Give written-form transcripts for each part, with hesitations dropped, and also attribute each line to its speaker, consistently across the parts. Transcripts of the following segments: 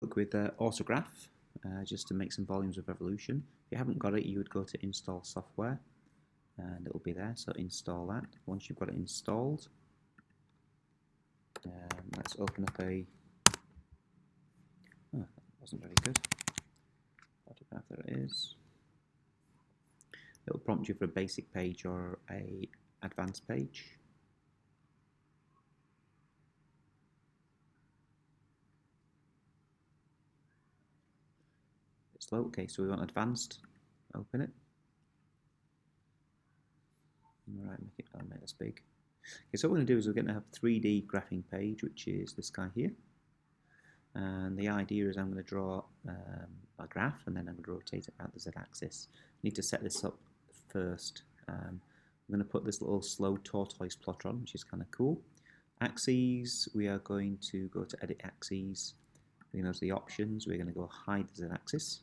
Speaker 1: look with autograph just to make some volumes of revolution. If you haven't got it, you would go to install software and it will be there, so install that. Once you've got it installed, let's open up a, that wasn't very good, autograph, there it is. It will prompt you for a basic page or a advanced page. It's slow. Okay, so we want advanced, open it. Right, make this big. Okay, so what we're going to do is we're going to have a 3D graphing page, which is this guy here. And the idea is I'm going to draw a graph, and then I'm going to rotate it out the z-axis. I need to set this up first. I'm going to put this little slow tortoise plotter on, which is kind of cool. Axes, we are going to go to edit axes. We're going to go to the options. We're going to go hide the z-axis.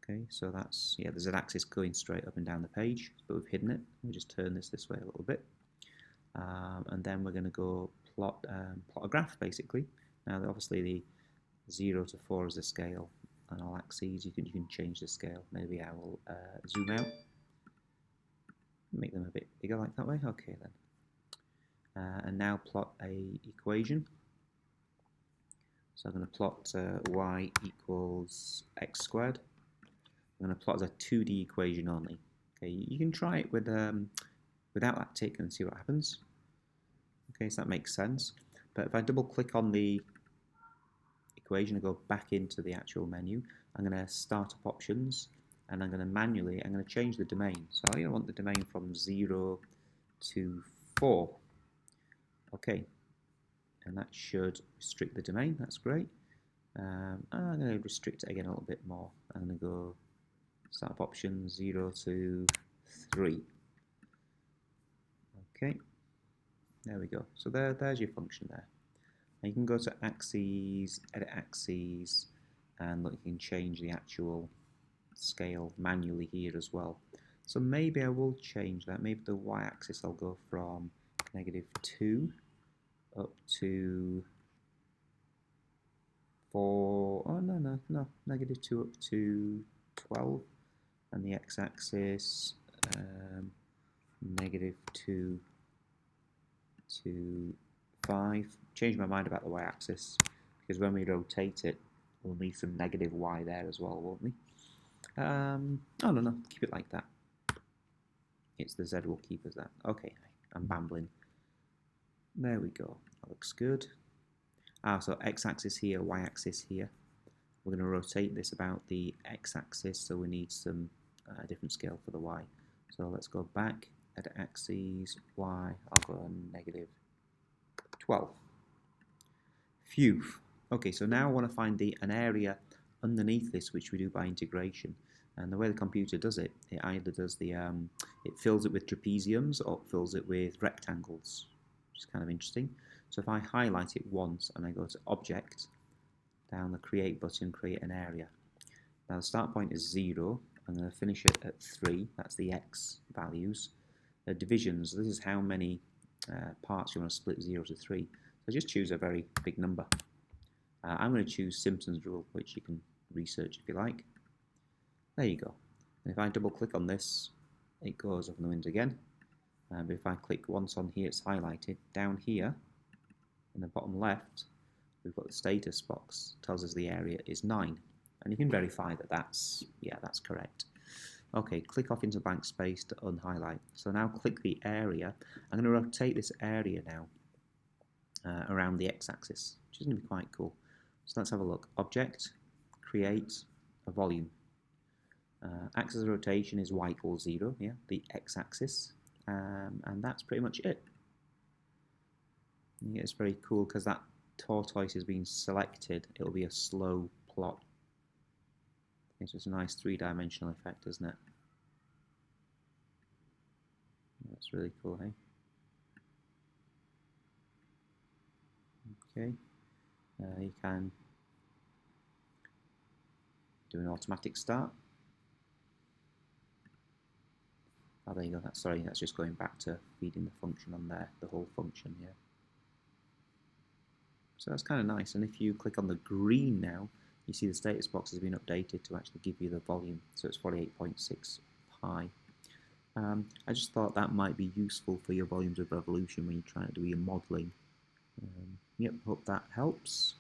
Speaker 1: Okay, so that's, yeah, the z-axis going straight up and down the page, but we've hidden it. We'll just turn this way a little bit. And then we're going to go plot a graph, basically. Now, obviously, the 0 to 4 is the scale, and all axes, you can change the scale. Maybe I will zoom out, make them a bit bigger like that way. Okay, then. And now plot a equation. So I'm going to plot y equals x squared. I'm going to plot as a 2D equation only. Okay, you can try it with without that tick and see what happens. Okay, so that makes sense. But if I double click on the equation and go back into the actual menu, I'm going to start up options, and I'm going to manually, I'm going to change the domain. So I want the domain from 0 to 4. Okay, and that should restrict the domain. That's great. I'm going to restrict it again a little bit more. I'm going to go start up options 0 to 3. Okay, there we go. So there's your function there. Now you can go to axes, edit axes, and look, you can change the actual scale manually here as well. So maybe I will change that. Maybe the y-axis I'll go from -2 up to 4. Oh no, -2 up to 12, and the x-axis -2 to 5. Change my mind about the y-axis, because when we rotate it, we'll need some negative y there as well, won't we? Oh no, keep it like that. It's the z we'll keep as that. Okay, I'm bambling. There we go. That looks good. So x-axis here, y-axis here. We're going to rotate this about the x-axis, so we need some different scale for the y. So let's go back, edit axes, y, I'll go -12. Phew. Okay, so now I want to find an area underneath this, which we do by integration. And the way the computer does it, it either does it fills it with trapeziums or it fills it with rectangles, which is kind of interesting. So if I highlight it once and I go to Object, down the Create button, create an area. Now the start point is 0. I'm going to finish it at 3. That's the x values. Divisions, this is how many parts you want to split 0 to 3. So just choose a very big number. I'm going to choose Simpson's rule, which you can research if you like. There you go. And if I double click on this, it goes up in the window again. But if I click once on here, it's highlighted. Down here, in the bottom left, we've got the status box. It tells us the area is 9. And you can verify that that's correct. Okay, click off into blank space to unhighlight. So now click the area. I'm going to rotate this area now around the x-axis, which is going to be quite cool. So let's have a look. Object, create a volume. Axis of rotation is y equals 0, yeah, the x-axis, and that's pretty much it. Yeah, it's very cool because that tortoise has been selected. It'll be a slow plot. It's just a nice 3-dimensional effect, isn't it? That's really cool, hey? Okay, you can do an automatic start. Oh, there you go. Sorry, that's just going back to feeding the function on there, the whole function, yeah. So that's kind of nice. And if you click on the green now, you see the status box has been updated to actually give you the volume. So it's 48.6 pi. I just thought that might be useful for your volumes of revolution when you're trying to do your modelling. Yep, hope that helps.